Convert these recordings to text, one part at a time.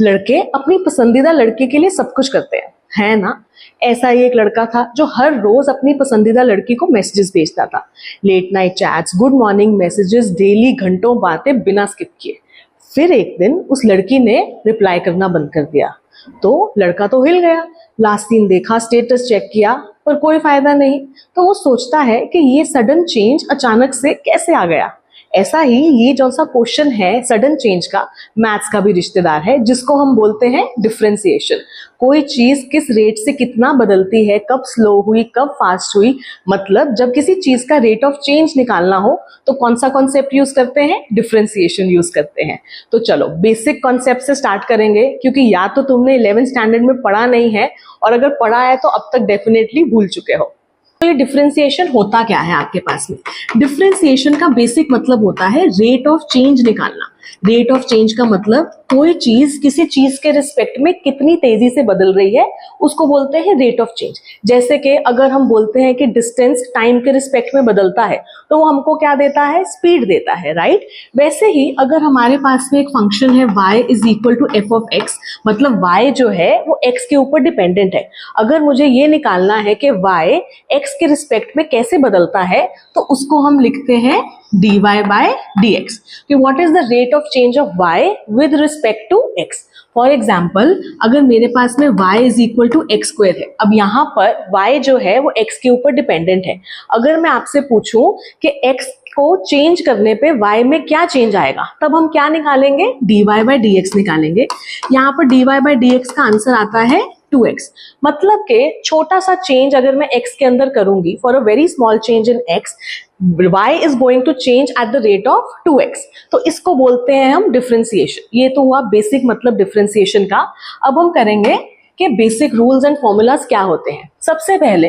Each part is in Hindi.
लड़के अपनी पसंदीदा लड़के के लिए सब कुछ करते हैं, है ना। ऐसा ही एक लड़का था जो हर रोज अपनी पसंदीदा लड़की को मैसेजेस भेजता था, late night chats, good morning messages, daily घंटों बातें बिना स्किप किए। फिर एक दिन उस लड़की ने रिप्लाई करना बंद कर दिया, तो लड़का तो हिल गया। लास्ट सीन देखा, स्टेटस चेक किया, पर कोई फायदा नहीं। तो वो सोचता है कि ये सडन चेंज अचानक से कैसे आ गया। ऐसा ही ये जो सा क्वेश्चन है सडन चेंज का, मैथ्स का भी रिश्तेदार है, जिसको हम बोलते हैं डिफरेंशिएशन। कोई चीज किस रेट से कितना बदलती है, कब स्लो हुई, कब फास्ट हुई, मतलब जब किसी चीज का रेट ऑफ चेंज निकालना हो तो कौन सा कॉन्सेप्ट यूज करते हैं, डिफरेंशिएशन यूज करते हैं। तो चलो बेसिक कॉन्सेप्ट से स्टार्ट करेंगे, क्योंकि या तो तुमने 11th स्टैंडर्ड में पढ़ा नहीं है, और अगर पढ़ा है तो अब तक डेफिनेटली भूल चुके हो। तो ये डिफरेंशिएशन होता क्या है आपके पास में? डिफरेंशिएशन का बेसिक मतलब होता है रेट ऑफ चेंज निकालना। रेट ऑफ चेंज का मतलब कोई चीज किसी चीज के रिस्पेक्ट में कितनी तेजी से बदल रही है, उसको बोलते हैं रेट ऑफ चेंज। जैसे कि अगर हम बोलते हैं कि डिस्टेंस टाइम के रिस्पेक्ट में बदलता है, तो वो हमको क्या देता है, स्पीड देता है, राइट। वैसे ही अगर हमारे पास में एक फंक्शन है y is equal to F of X, मतलब y जो है वो x के ऊपर डिपेंडेंट है। अगर मुझे ये निकालना है कि y x के रिस्पेक्ट में कैसे बदलता है, तो उसको हम लिखते हैं dy by dx, कि what is the rate of change of y with respect to x। For example, अगर मेरे पास में y is equal to x square है, अब यहाँ पर y जो है वो x के ऊपर डिपेंडेंट है। अगर मैं आपसे पूछूं कि x को चेंज करने पे y में क्या चेंज आएगा, तब हम क्या निकालेंगे, dy by dx निकालेंगे। यहाँ पर dy by dx का आंसर आता है 2x। मतलब कि छोटा सा चेंज अगर मैं x के अंदर करूंगी, for a very small change in x, y is going to change at the rate of 2x। तो इसको बोलते हैं हम डिफरेंशिएशन। ये तो हुआ बेसिक मतलब डिफरेंशिएशन का। अब हम करेंगे कि बेसिक रूल्स एंड फॉर्मूलाज क्या होते हैं। सबसे पहले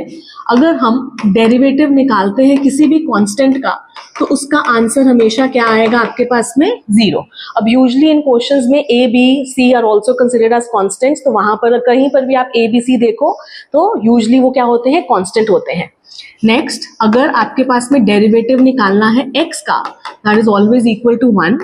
अगर हम डेरिवेटिव निकालते हैं किसी भी कांस्टेंट का, तो उसका आंसर हमेशा क्या आएगा आपके पास में, 0। अब यूजुअली इन क्वेश्चंस में a b c are also considered as constants, तो वहां पर कहीं पर भी आप a b c देखो तो यूजुअली वो क्या होते हैं, कांस्टेंट होते हैं। नेक्स्ट, अगर आपके पास में डेरिवेटिव निकालना है x का, that is always equal to 1।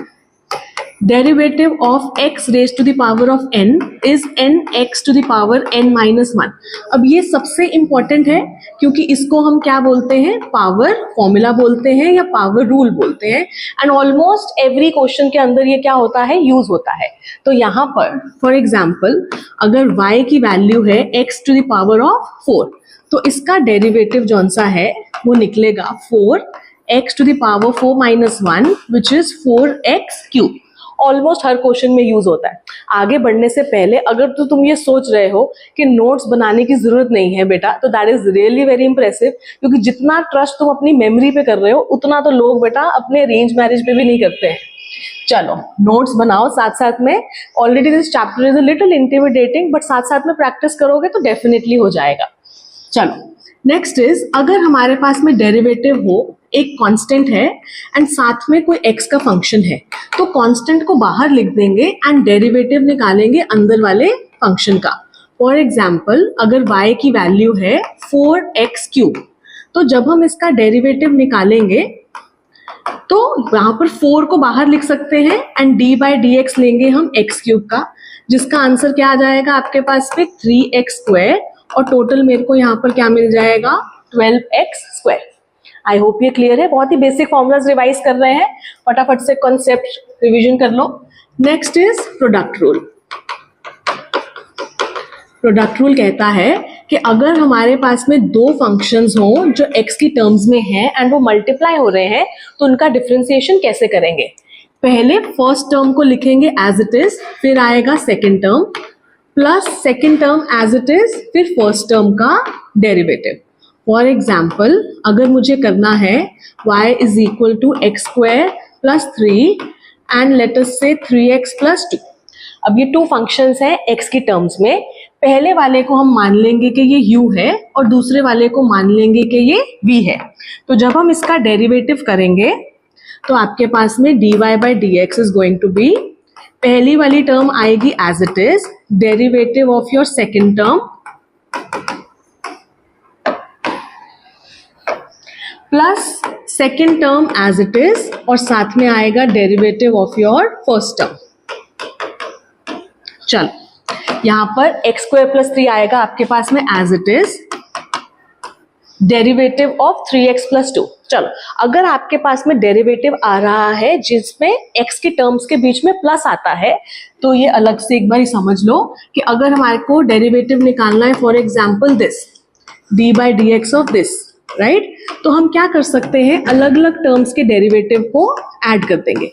Derivative of x raise to the power of n is nx to the power n minus 1। अब ये सबसे इंपॉर्टेंट है, क्योंकि इसको हम क्या बोलते हैं, पावर फॉर्मूला बोलते हैं या पावर रूल बोलते हैं। एंड ऑलमोस्ट एवरी क्वेश्चन के अंदर ये क्या होता है, यूज होता है। तो यहाँ पर फॉर एग्जाम्पल, अगर y की वैल्यू है x to the power of 4, तो इसका डेरिवेटिव जौन सा है वो निकलेगा 4x to the power 4 minus 1 which is 4x cube. Almost हर क्वेश्चन में यूज होता है। आगे बढ़ने से पहले अगर तो तुम ये सोच रहे हो कि नोट्स बनाने की जरूरत नहीं है बेटा, तो that is really very impressive, क्योंकि जितना ट्रस्ट तुम अपनी मेमोरी पे कर रहे हो, उतना तो लोग बेटा अपने अरेंज मैरिज पे भी नहीं करते हैं। चलो नोट्स बनाओ साथ साथ में। Already this chapter is a little intimidating, but साथ साथ में प्रैक्टिस करोगे तो डेफिनेटली हो जाएगा। चलो नेक्स्ट इज, अगर हमारे पास में डेरिवेटिव हो, एक कांस्टेंट है एंड साथ में कोई x का फंक्शन है, तो कांस्टेंट को बाहर लिख देंगे एंड डेरिवेटिव निकालेंगे अंदर वाले फंक्शन का। फॉर एग्जाम्पल, अगर y की वैल्यू है 4x क्यूब, तो जब हम इसका डेरिवेटिव निकालेंगे तो यहाँ पर 4 को बाहर लिख सकते हैं एंड d by dx लेंगे हम x क्यूब का, जिसका आंसर क्या आ जाएगा आपके पास में 3x स्क्वायर, और टोटल मेरे को यहाँ पर क्या मिल जाएगा, 12x स्क्वायर। आई होप ये क्लियर है। बहुत ही बेसिक फॉर्मूलाज रिवाइज कर रहे हैं, फटाफट से कॉन्सेप्ट रिवीजन कर लो। Next is product rule. Product rule कहता है कि अगर हमारे पास में दो फंक्शंस हों जो x की टर्म्स में हैं एंड वो मल्टीप्लाई हो रहे हैं, तो उनका डिफरेंशिएशन कैसे करेंगे। पहले फर्स्ट टर्म को लिखेंगे एज इट इज, फिर आएगा second term, plus second term as it is, फिर फर्स्ट टर्म का डेरिवेटिव। फॉर एग्जाम्पल, अगर मुझे करना है y is equal to x square plus 3 and let us say 3x plus 2। अब ये टू फंक्शंस हैं x की टर्म्स में। पहले वाले को हम मान लेंगे कि ये u है और दूसरे वाले को मान लेंगे कि ये v है। तो जब हम इसका डेरिवेटिव करेंगे तो आपके पास में dy by dx is going to be, पहली वाली टर्म आएगी as it is, derivative of your second term plus second term as it is, और साथ में आएगा derivative of your first term. चलो यहाँ पर एक्स स्क्वायर प्लस 3 आएगा आपके पास में as it is derivative of 3x plus 2। चलो अगर आपके पास में डेरिवेटिव आ रहा है जिसमें x के टर्म्स के बीच में प्लस आता है तो ये अलग से एक बार समझ लो कि अगर हमारे को डेरिवेटिव निकालना है, for example this d by d x of this, right, तो हम क्या कर सकते हैं, अलग अलग टर्म्स के डेरिवेटिव को ऐड कर देंगे,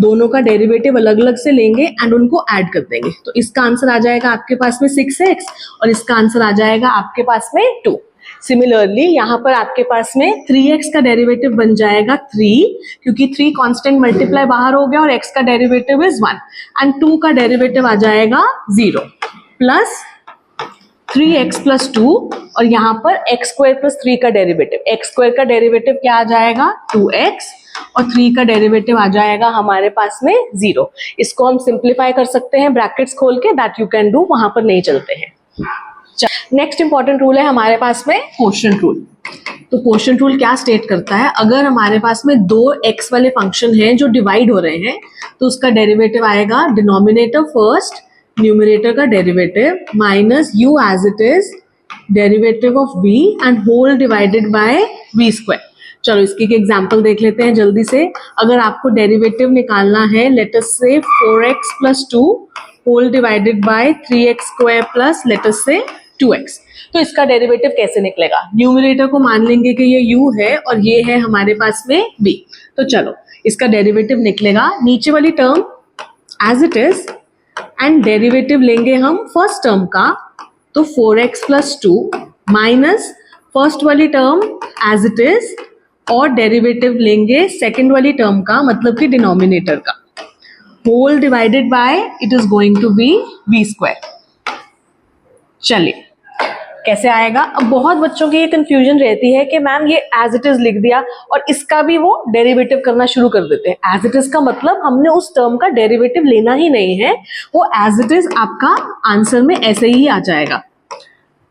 दोनों का डेरिवेटिव अलग अलग से लेंगे एंड उनको ऐड कर देंगे। तो इसका आंसर आ जाएगा आपके पास में 6x और इसका आंसर आ जाएगा आपके पास में 2। सिमिलरली यहाँ पर आपके पास में 3x का डेरिवेटिव बन जाएगा 3, क्योंकि 3 कांस्टेंट मल्टीप्लाई बाहर हो गया और x का डेरिवेटिव इज 1 एंड 2 का डेरिवेटिव आ जाएगा 0 प्लस 3x प्लस 2 और यहाँ पर x स्क्वायर प्लस 3 का डेरिवेटिव, x स्क्वायर का डेरिवेटिव क्या आ जाएगा 2x और 3 का डेरिवेटिव आ जाएगा हमारे पास में 0। इसको हम सिंप्लीफाई कर सकते हैं ब्रैकेट्स खोल के, दैट यू कैन डू, वहां पर नहीं चलते हैं। नेक्स्ट इंपॉर्टेंट रूल है हमारे पास में क्वोशिएंट रूल। तो क्वोशिएंट रूल क्या स्टेट करता है, अगर हमारे पास में दो x वाले फंक्शन हैं जो डिवाइड हो रहे हैं तो उसका डेरिवेटिव आएगा डिनोमिनेटर फर्स्ट, न्यूमरेटर का derivative minus u as it is derivative of v and whole divided by v square. चलो इसकी एक एग्जांपल देख लेते हैं जल्दी से। अगर आपको डेरिवेटिव निकालना है, late us say 4x plus 2 whole divided by 3x square plus let us say 2x, तो इसका डेरिवेटिव कैसे निकलेगा, न्यूमरेटर को मान लेंगे कि ये u है और ये है हमारे पास में v। तो चलो इसका डेरिवेटिव निकलेगा, नीचे वाली term as it is and derivative लेंगे हम फर्स्ट टर्म का, तो 4x प्लस 2 माइनस फर्स्ट वाली टर्म एज इट इज और डेरिवेटिव लेंगे सेकेंड वाली टर्म का, मतलब कि डिनोमिनेटर का, whole divided by it is going to be v square. चलिए कैसे आएगा। अब बहुत बच्चों की ये कंफ्यूजन रहती है कि मैम ये एज इट इज लिख दिया और इसका भी वो डेरिवेटिव करना शुरू कर देते हैं। एज इट इज का मतलब हमने उस टर्म का डेरिवेटिव लेना ही नहीं है, वो एज इट इज आपका आंसर में ऐसे ही आ जाएगा।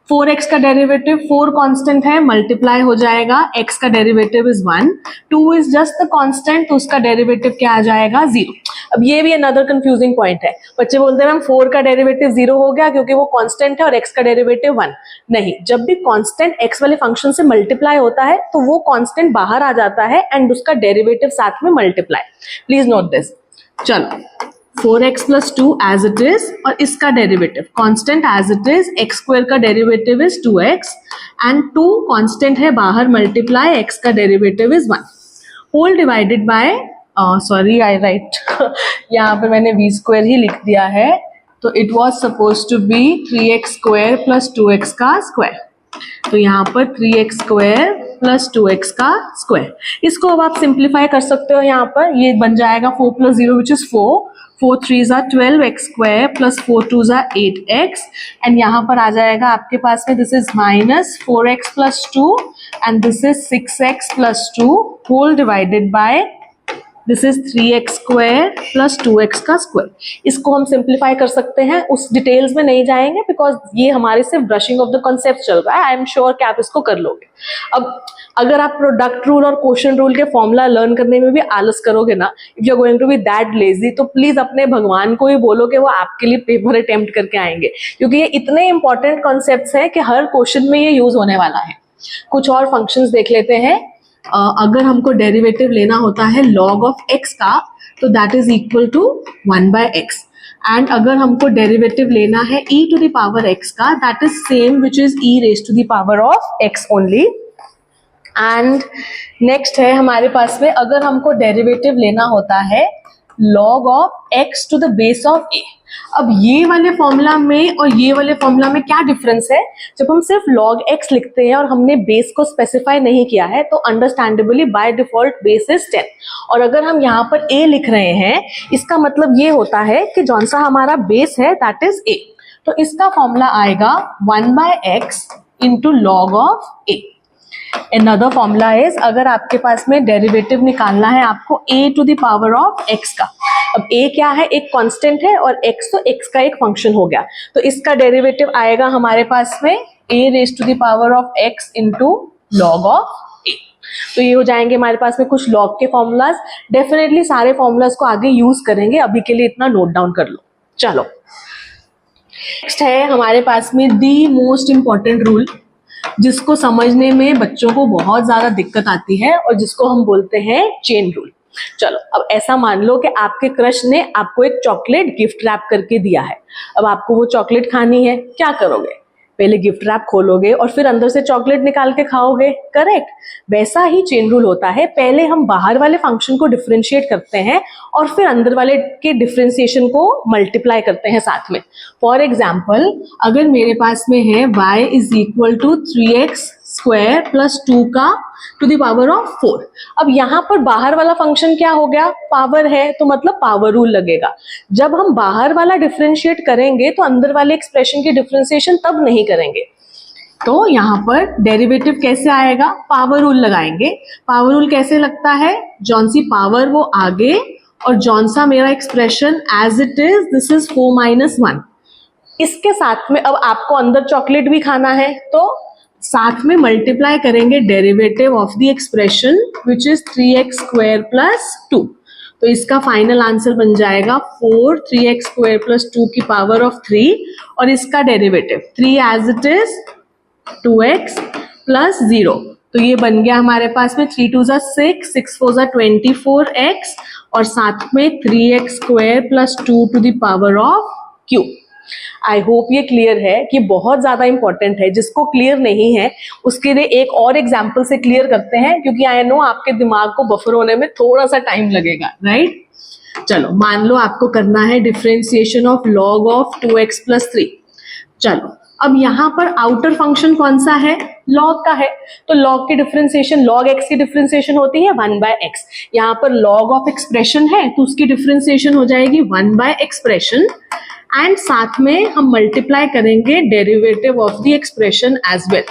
4x का डेरिवेटिव 4 कांस्टेंट है, मल्टीप्लाई हो जाएगा, x का derivative is 1, 2 is just the constant, तो उसका डेरिवेटिव क्या आ जाएगा 0। अब ये भी अनदर कंफ्यूजिंग पॉइंट है, बच्चे बोलते हैं मैम 4 का डेरिवेटिव 0 हो गया क्योंकि वो कांस्टेंट है और x का डेरिवेटिव 1। नहीं, जब भी कांस्टेंट x वाले फंक्शन से मल्टीप्लाई होता है तो वो कांस्टेंट बाहर आ जाता है एंड उसका डेरिवेटिव साथ में मल्टीप्लाई। Please note this. चलो 4x plus 2 as it is और इसका derivative constant as it is, x square का derivative is 2x and 2 constant है बाहर, मल्टीप्लाई x का derivative is 1 whole divided by, sorry I write यहाँ पर मैंने v स्क्वायर ही लिख दिया है, तो it was suppose to be 3x square plus 2x का स्क्वायर, तो यहाँ पर 3x स्क्वायर प्लस 2x का स्क्वायर। इसको अब आप सिंप्लीफाई कर सकते हो, यहाँ पर ये बन जाएगा 4 plus 0 which is 4, 4 3s are 12x square plus 4 2s are 8x and यहाँ पर आ जाएगा आपके पास में this is minus 4x plus 2 and this is 6x plus 2 whole divided by this is 3x square plus 2x का स्क्वायर। इसको हम सिंप्लीफाई कर सकते हैं, उस डिटेल्स में नहीं जाएंगे बिकॉज ये हमारे सिर्फ ब्रशिंग ऑफ द कॉन्सेप्ट चल रहा है। आई एम श्योर कि आप इसको कर लोगे। अब अगर आप प्रोडक्ट रूल और क्वोशिएंट रूल के फॉर्मूला लर्न करने में भी आलस करोगे ना, if you are going to be that lazy, तो प्लीज अपने भगवान को ही बोलो कि वो आपके लिए पेपर अटेम्प्ट करके आएंगे, क्योंकि ये इतने इंपॉर्टेंट कॉन्सेप्ट्स हैं कि हर क्वेश्चन में ये यूज होने वाला है। कुछ और फंक्शंस देख लेते हैं। अगर हमको डेरिवेटिव लेना होता है log ऑफ x का, तो that is equal to 1/x and अगर हमको डेरिवेटिव लेना है e to the power x का, that is same which is e raise to the power of x only. And next है हमारे पास में, अगर हमको डेरिवेटिव लेना होता है log of x to the base of a। अब ये वाले फॉर्मूला में और ये वाले फॉर्मूला में क्या डिफरेंस है, जब हम सिर्फ log x लिखते हैं और हमने बेस को स्पेसिफाई नहीं किया है तो understandably by default base is 10, और अगर हम यहाँ पर a लिख रहे हैं इसका मतलब ये होता है कि जौन सा हमारा बेस है दैट इज a, तो इसका फॉर्मूला आएगा 1/x into log of a। Another formula is, अगर आपके पास में डेरिवेटिव निकालना है आपको a to the power of x का। अब a क्या है, एक कांस्टेंट है और x तो x का एक फंक्शन हो गया, तो इसका डेरिवेटिव आएगा हमारे पास में a raise to the power of x into log of a। तो ये हो जाएंगे हमारे पास में कुछ लॉग के फॉर्मूलाज। डेफिनेटली सारे फॉर्मूलाज को आगे यूज करेंगे, अभी के लिए इतना नोट डाउन कर लो। चलो नेक्स्ट है हमारे पास में दी मोस्ट इम्पॉर्टेंट रूल, जिसको समझने में बच्चों को बहुत ज्यादा दिक्कत आती है और जिसको हम बोलते हैं चेन रूल। चलो अब ऐसा मान लो कि आपके क्रश ने आपको एक चॉकलेट गिफ्ट रैप करके दिया है। अब आपको वो चॉकलेट खानी है, क्या करोगे? पहले गिफ्ट रैप खोलोगे और फिर अंदर से चॉकलेट निकाल के खाओगे, करेक्ट? वैसा ही चेन रूल होता है, पहले हम बाहर वाले फंक्शन को डिफरेंशिएट करते हैं और फिर अंदर वाले के डिफरेंशिएशन को मल्टीप्लाई करते हैं साथ में। फॉर एग्जाम्पल, अगर मेरे पास में है y is equal to 3x square plus 2 का टू द पावर ऑफ 4। अब यहाँ पर बाहर वाला फंक्शन क्या हो गया? पावर है, तो मतलब पावर रूल लगेगा। जब हम बाहर वाला डिफरेंशिएट करेंगे तो अंदर वाले एक्सप्रेशन की डिफरेंशिएशन तब नहीं करेंगे। तो यहाँ पर डेरिवेटिव कैसे आएगा? पावर रूल लगाएंगे। पावर रूल कैसे लगता है? जौन सी पावर वो आगे और जौन सा मेरा expression as it is, this is 4 - 1। इसके साथ में अब आपको अंदर चॉकलेट भी खाना है, तो साथ में मल्टीप्लाई करेंगे derivative of the expression which is 3x square plus 2। तो इसका फाइनल आंसर बन जाएगा 4 3x स्क्वायर प्लस 2 की पावर ऑफ 3 और इसका derivative 3 as it is 2x plus 0। तो ये बन गया हमारे पास में 3 2 6, 6 4 24x और साथ में 3x square plus 2 to the power of q। I hope ये क्लियर है कि बहुत ज्यादा इंपॉर्टेंट है। जिसको क्लियर नहीं है उसके लिए एक और एग्जाम्पल से क्लियर करते हैं, क्योंकि आई नो आपके दिमाग को बफर होने में थोड़ा सा टाइम लगेगा, राइट? चलो मान लो आपको करना है differentiation of log of 2x plus 3। चलो अब यहाँ पर आउटर फंक्शन कौन सा है? log का है, तो log की डिफरेंशिएशन, log x की डिफरेंशिएशन होती है 1/x। यहाँ पर log ऑफ एक्सप्रेशन है तो उसकी डिफरेंशिएशन हो जाएगी 1/एक्सप्रेशन एंड साथ में हम मल्टीप्लाई करेंगे derivative of the expression as well.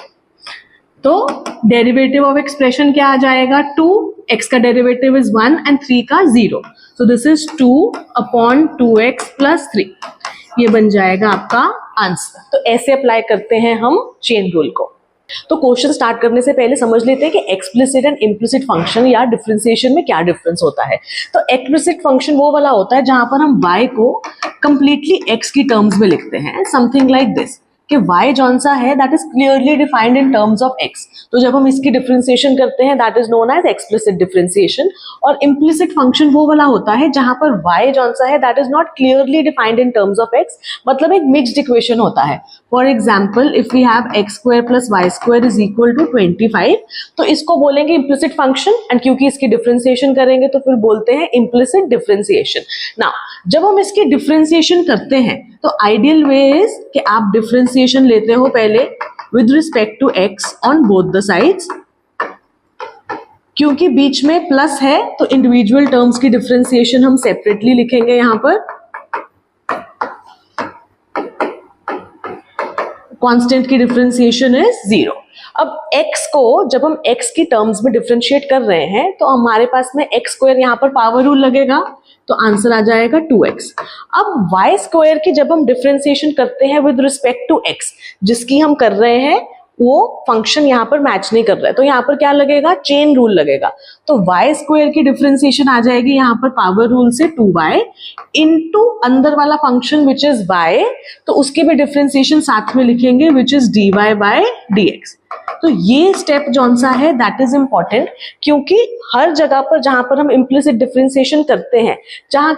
तो डेरिवेटिव ऑफ एक्सप्रेशन क्या आ जाएगा? 2, x का डेरिवेटिव इज 1 एंड 3 का 0। So this is 2/2x plus 3। ये बन जाएगा आपका आंसर। तो ऐसे अप्लाई करते हैं हम चेन रूल को। तो क्वेश्चन स्टार्ट करने से पहले समझ लेते हैं कि एक्सप्लिसिट एंड इम्प्लिसिट फंक्शन या डिफरेंशिएशन में क्या डिफरेंस होता है। तो एक्सप्लिसिट फंक्शन वो वाला होता है जहां पर हम y को कंप्लीटली x की टर्म्स में लिखते हैं, समथिंग लाइक दिस, कि y जौन सा है that is clearly defined in terms of x। तो जब हम इसकी डिफरेंशिएशन करते हैं that is known as explicit differentiation. और इम्प्लिसिट फंक्शन वो वाला होता है जहां पर y जौन सा है that is not clearly defined in terms of x, मतलब एक मिक्स्ड इक्वेशन होता है। For example, if we have x square plus y square is equal to 25, तो इसको बोलेंगे इम्प्लिसिट फंक्शन, एंड क्योंकि इसकी डिफरेंशिएशन करेंगे तो फिर बोलते हैं इम्प्लिसिट डिफरेंशिएशन। नाउ जब हम इसकी डिफरेंशिएशन करते हैं तो आइडियल वे इज कि आप डिफरेंशिएशन लेते हो पहले with respect to x on both the sides. क्योंकि बीच में प्लस है तो इंडिविजुअल टर्म्स की डिफरेंशिएशन हम सेपरेटली लिखेंगे। यहां पर कांस्टेंट की डिफरेंशिएशन इज 0। अब x को जब हम x की टर्म्स में डिफरेंशिएट कर रहे हैं तो हमारे पास में x स्क्वायर यहाँ पर पावर रूल लगेगा, तो आंसर आ जाएगा 2x। अब y स्क्वायर की जब हम डिफरेंशिएशन करते हैं विद रिस्पेक्ट टू x, जिसकी हम कर रहे हैं वो फंक्शन यहाँ पर मैच नहीं कर रहा है, तो यहाँ पर क्या लगेगा? चेन रूल लगेगा। तो y स्क्वायर की डिफरेंशिएशन आ जाएगी यहाँ पर पावर रूल से 2y इनटू अंदर वाला फंक्शन विच इज y, तो उसकी भी डिफरेंशिएशन साथ में लिखेंगे which is dy by dx। तो ये स्टेप जौन सा है दैट इज इंपॉर्टेंट, क्योंकि हर जगह पर जहां पर हम इम्प्लिसिट डिफरेंशिएशन करते हैं, जहां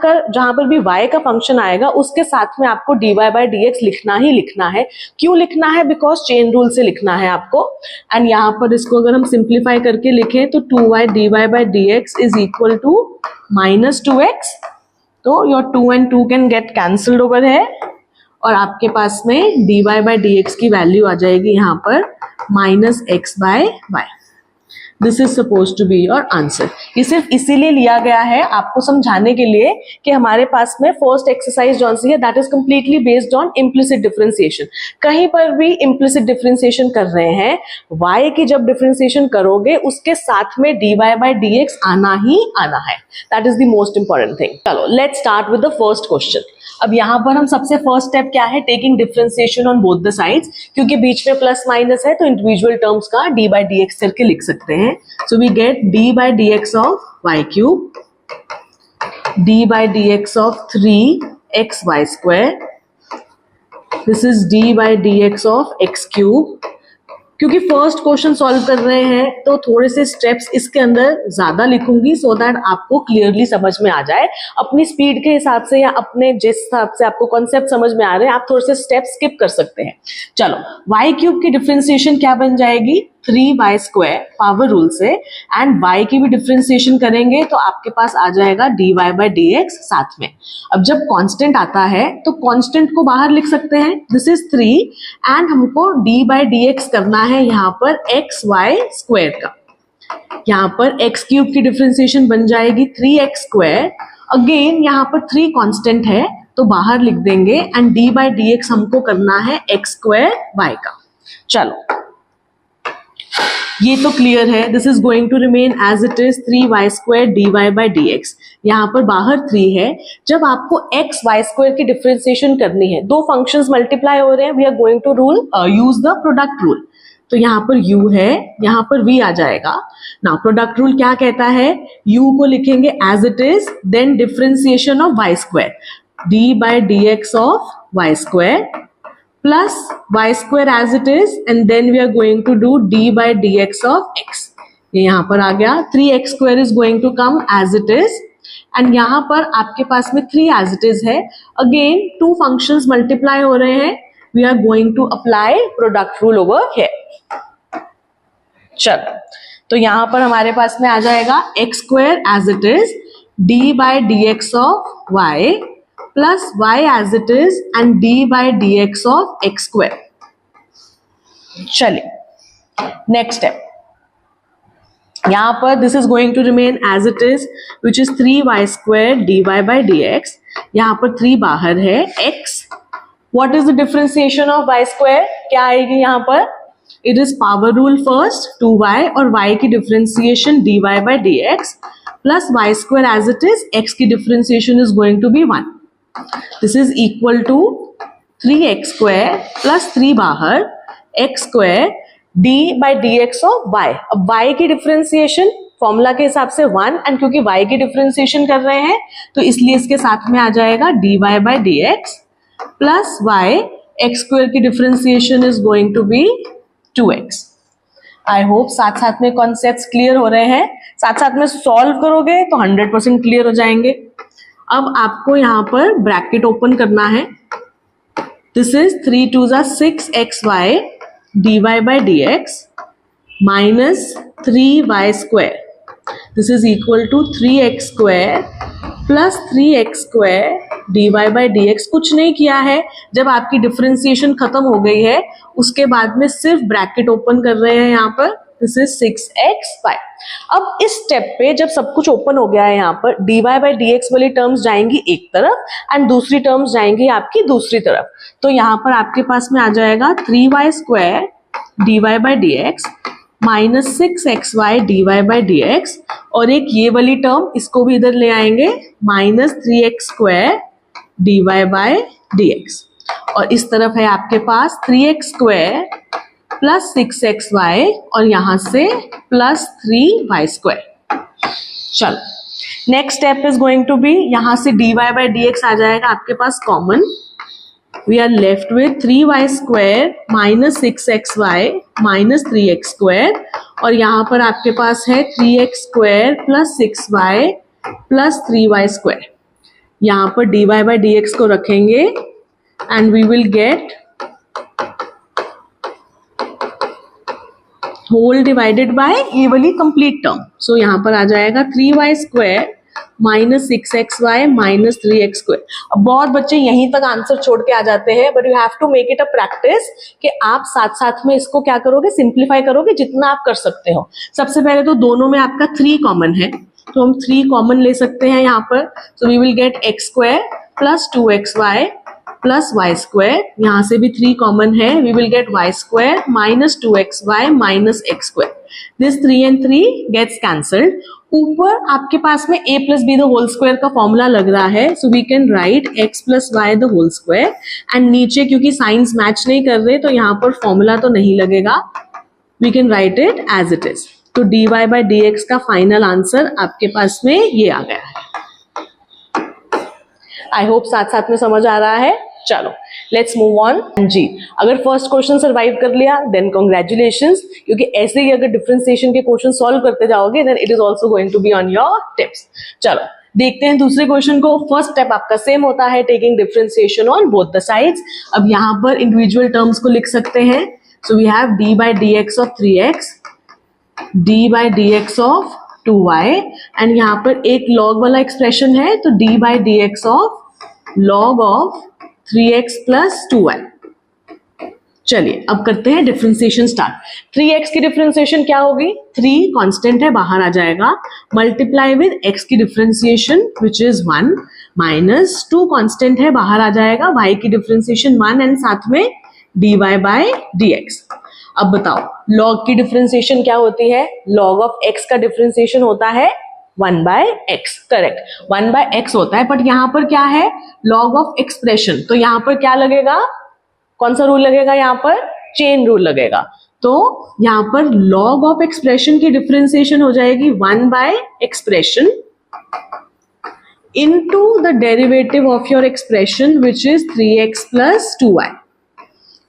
पर भी y का फंक्शन आएगा उसके साथ में आपको dy बाय dx लिखना ही लिखना है। क्यों लिखना है? बिकॉज चेन रूल से लिखना है आपको। एंड यहाँ पर इसको अगर हम सिंप्लीफाई करके लिखें तो 2y dy by dx is equal to -2x। तो your 2 and 2 can get cancelled over है और आपके पास में dy बाय dx की वैल्यू आ जाएगी यहाँ पर -x/y। This is suppose to be your answer. ये सिर्फ इसीलिए लिया गया है आपको समझाने के लिए कि हमारे पास में फर्स्ट एक्सरसाइज जौन सी है that is completely based on implicit differentiation. कहीं पर भी इम्प्लिसिट डिफरेंशिएशन कर रहे हैं, y की जब डिफरेंशिएशन करोगे उसके साथ में dy बाय dx आना ही आना है। That is the most important thing. चलो let's start with the first question. अब यहाँ पर हम सबसे फर्स्ट स्टेप क्या है? Taking differentiation on both the sides. क्योंकि बीच में प्लस माइनस है तो इंडिविजुअल टर्म्स का डी बाई डी एक्स करके लिख सकते हैं। So we get d by d x of y cube, d by d x of 3xy square this is D by d x of x cube. क्योंकि फर्स्ट क्वेश्चन सॉल्व कर रहे हैं तो थोड़े से स्टेप्स इसके अंदर ज्यादा लिखूंगी सो दैट आपको क्लियरली समझ में आ जाए। अपनी स्पीड के हिसाब से या अपने जिस हिसाब से आपको कॉन्सेप्ट समझ में आ रहे हैं आप थोड़े से स्टेप्स स्किप कर सकते हैं। चलो, y क्यूब की डिफरेंशिएशन क्या बन जाएगी, 3y स्क्वायर पावर रूल से, एंड y की भी डिफरेंशिएशन करेंगे तो आपके पास आ जाएगा dy बाई डी एक्स साथ में। अब जब कांस्टेंट आता है तो कांस्टेंट को बाहर लिख सकते हैं, दिस इज 3 एंड हमको d बाई डी एक्स करना है यहाँ पर एक्स वाई स्क्वायर का। यहाँ पर x क्यूब की डिफरेंशिएशन बन जाएगी 3x स्क्वायर। अगेन यहाँ पर 3 कांस्टेंट है तो बाहर लिख देंगे and d by d x हमको करना है x स्क्वायर y का। चलो, ये तो क्लियर है। This is going to remain as it is 3y square dy by d x. यहाँ पर बाहर 3 है। जब आपको x y स्क्वायर की डिफरेंशिएशन करनी है, दो फंक्शंस मल्टीप्लाई हो रहे हैं, we are going to use the product rule. तो यहाँ पर u है, यहाँ पर v आ जाएगा। नाउ प्रोडक्ट रूल क्या कहता है, u को लिखेंगे as it is, then differentiation of y square d by d x of y square plus y square as it is and then we are going to do d by dx of x। ये यहाँ पर आ गया, 3x square is going to come as it is and यहाँ पर आपके पास में 3 as it is है। Again 2 functions multiply हो रहे हैं, we are going to apply product rule over here। चलो, तो यहाँ पर हमारे पास में आ जाएगा x square as it is d by dx of y plus y as it is and d by dx of x square। चलिए, नेक्स्ट स्टेप, यहाँ पर this is going to remain as it is which is 3y square dy by dx। यहाँ पर 3 बाहर है, x, what is the differentiation of y square, क्या आएगी यहाँ पर, it is power rule first 2y और y की differentiation dy by dx plus y square as it is, x की differentiation is going to be 1। This is equal to 3x square plus 3 बाहर x square d by d x of y। अब y की डिफरेंशिएशन फॉर्मूला के हिसाब से 1 एंड क्योंकि y की डिफरेंशिएशन कर रहे हैं तो इसलिए इसके साथ में आ जाएगा dy by d x plus y, x square की differentiation is going to be 2x। I hope साथ साथ में कॉन्सेप्ट्स क्लियर हो रहे हैं, साथ साथ में सॉल्व करोगे तो 100% क्लियर हो जाएंगे। अब आपको यहाँ पर ब्रैकेट ओपन करना है, this is 3 2 6xy dy by d x minus 3y square, this is equal to 3x square plus 3x square dy by d x. कुछ नहीं किया है, जब आपकी डिफरेंशिएशन खत्म हो गई है उसके बाद में सिर्फ ब्रैकेट ओपन कर रहे हैं यहाँ पर, दिस इज 6xy। अब इस स्टेप पे जब सब कुछ ओपन हो गया है यहाँ पर dy बाई डी एक्स वाली टर्म्स जाएंगी एक तरफ एंड दूसरी टर्म्स जाएंगी आपकी दूसरी तरफ। तो यहाँ पर आपके पास में आ जाएगा 3y square dy by d x minus 6xy dy by d x, और एक ये वाली टर्म इसको भी इधर ले आएंगे minus 3x square dy by d x, और इस तरफ है आपके पास 3x स्क्वायर प्लस 6xy और यहां से प्लस 3y स्क्वायर। चलो, next step is going to be, यहां से dy बाई डी एक्स आ जाएगा आपके पास common, we are left with 3y square minus 6xy minus 3x square, और यहाँ पर आपके पास है 3x square plus 6y plus 3y square. यहाँ पर dy बाई डी एक्स को रखेंगे and we will get whole divided by ये वाली कंप्लीट टर्म। सो यहाँ पर आ जाएगा 3y square minus 6xy minus 3x square. अब बहुत बच्चे यहीं तक आंसर छोड़ के आ जाते हैं, but you have to make it a practice कि आप साथ साथ में इसको क्या करोगे, सिंप्लीफाई करोगे जितना आप कर सकते हो। सबसे पहले तो दोनों में आपका 3 कॉमन है तो हम 3 कॉमन ले सकते हैं यहाँ पर। So we will get x square plus 2xy plus y square, यहाँ से भी 3 कॉमन है, we will get y square minus 2xy minus x square. This 3 and 3 gets cancelled. ऊपर आपके पास में a plus b the whole square का फॉर्मूला लग रहा है, so we can write x plus y the whole square, and नीचे क्योंकि साइंस मैच नहीं कर रहे तो यहाँ पर फॉर्मूला तो नहीं लगेगा, we can write it as it is. तो dy बाई डी एक्स का फाइनल आंसर आपके पास में ये आ गया है। आई होप साथ साथ में समझ आ रहा है। चलो लेट्स मूव ऑन जी। अगर फर्स्ट क्वेश्चन सर्वाइव कर लिया देन कॉन्ग्रेचुलेशंस, क्योंकि ऐसे ही अगर डिफरेंशिएशन के क्वेश्चन सॉल्व करते जाओगे then it is also going to be on your tips. चलो देखते हैं दूसरे क्वेश्चन को। फर्स्ट स्टेप आपका सेम होता है, taking differentiation on both the sides. अब यहाँ पर इंडिविजुअल टर्म्स को लिख सकते हैं। So we have d by d x of 3x, d by d x of 2y, and यहाँ पर एक लॉग वाला एक्सप्रेशन है तो d by d x of log of 3x plus 2y। चलिए अब करते हैं डिफरेंशिएशन स्टार्ट। 3x की डिफरेंशिएशन क्या होगी, 3 कांस्टेंट है बाहर आ जाएगा, मल्टीप्लाई विद x की differentiation which is 1, minus 2 constant है बाहर आ जाएगा, y की डिफरेंशिएशन 1 एंड साथ में dy बाय dx। अब बताओ log की डिफरेंशिएशन क्या होती है, log ऑफ x का डिफरेंशिएशन होता है 1 by x, correct 1 by x होता है, बट यहाँ पर क्या है log ऑफ एक्सप्रेशन, तो यहाँ पर क्या लगेगा, कौन सा रूल लगेगा, यहाँ पर चेन रूल लगेगा। तो यहाँ पर log ऑफ एक्सप्रेशन की डिफरेंशिएशन हो जाएगी 1 by expression into the derivative of your expression which is 3x plus 2y।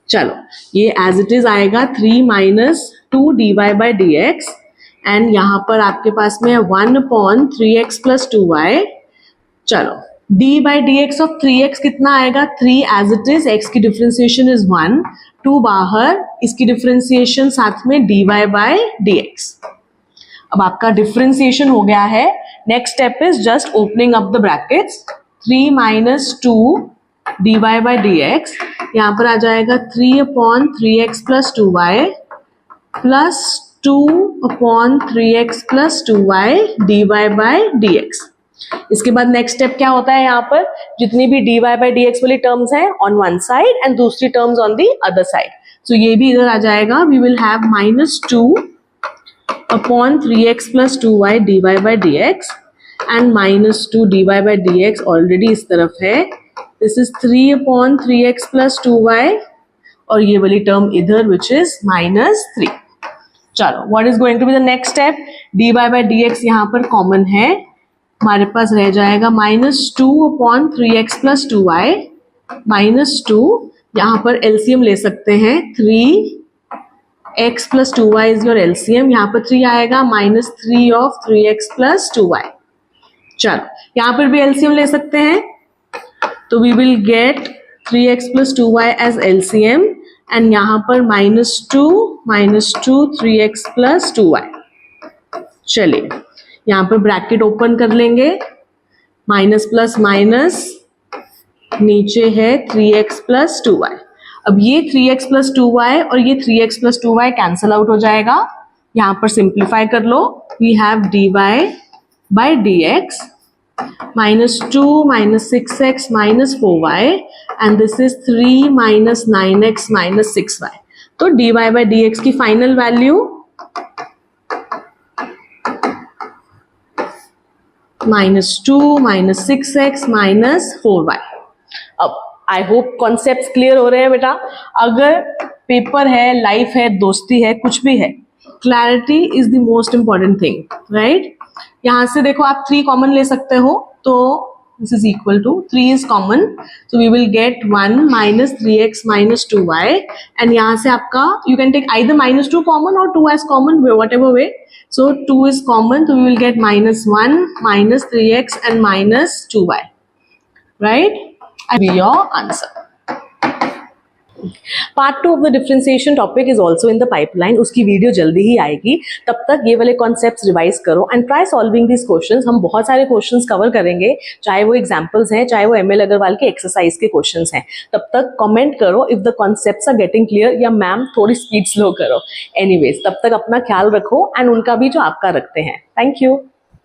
चलो ये एज इट इज आएगा 3 minus 2 dy by d x, and यहां पर आपके पास में 1 अपॉन 3x प्लस 2y। चलो d by d x of 3x कितना आएगा, 3 एज इट इज, x की डिफरेंशिएशन इज 1, 2 बाहर, इसकी डिफरेंशिएशन साथ में dy बाई dx। अब आपका डिफरेंशिएशन हो गया है। Next step is just opening up the brackets, 3 minus 2 dy by dx, यहाँ पर आ जाएगा 3 upon 3x plus 2y plus 2 upon 3x plus 2y dy by dx। इसके बाद नेक्स्ट स्टेप क्या होता है, यहाँ पर जितनी भी dy बाई dx वाली टर्म्स हैं ऑन वन साइड एंड दूसरी terms on the other side, so ये भी इधर आ जाएगा। We will have minus 2 upon 3x plus 2y dy by dx and minus 2 dy by dx already इस तरफ है। This is 3 upon 3x plus 2y और ये वाली टर्म इधर विच इज माइनस 3। चलो what is going to be the next step, dy by dx यहाँ पर कॉमन है, हमारे पास रह जाएगा minus 2 upon 3x plus 2y minus 2, यहाँ पर एलसीएम ले सकते हैं, 3x plus 2y is your LCM, यहाँ पर 3 आएगा, minus 3 of 3x plus 2y। चलो यहाँ पर भी एलसीएम ले सकते हैं, तो we will get 3x plus 2y as LCM and यहाँ पर माइनस 2 3x प्लस 2y। चलिए यहाँ पर ब्रैकेट ओपन कर लेंगे, माइनस प्लस माइनस, नीचे है 3x प्लस 2y। अब ये 3x प्लस 2y और ये 3x plus 2y cancel out हो जाएगा, यहाँ पर सिंप्लीफाई कर लो। We have dy by dx minus 2 minus 6x minus 4y and this is 3 minus 9x minus 6y। तो dy बाई dx की final value minus 2 minus 6x minus 4y। अब आई होप कॉन्सेप्ट्स क्लियर हो रहे हैं बेटा। अगर पेपर है, लाइफ है, दोस्ती है, कुछ भी है, clarity is the most important thing, right. यहाँ से देखो आप 3 कॉमन ले सकते हो, तो this is equal to 3 is common, so we will get 1 minus 3x minus 2y, and यहाँ से आपका you can take either minus 2 common or 2 as common, whatever way. So 2 is common, so we will get minus 1 minus 3x and minus 2y, right? And be your answer. Part 2 of the differentiation topic is also in the pipeline. उसकी वीडियो जल्दी ही आएगी, तब तक ये वाले कॉन्सेप्ट्स रिवाइज करो and try solving this questions. हम बहुत सारे क्वेश्चंस कवर करेंगे, चाहे वो एग्जांपल्स हैं, चाहे वो एमएल अग्रवाल के एक्सरसाइज के क्वेश्चंस हैं। तब तक कमेंट करो if the concepts are getting clear, या मैम थोड़ी स्पीड स्लो करो। एनीवेज तब तक अपना ख्याल रखो एंड उनका भी जो आपका रखते हैं। Thank you.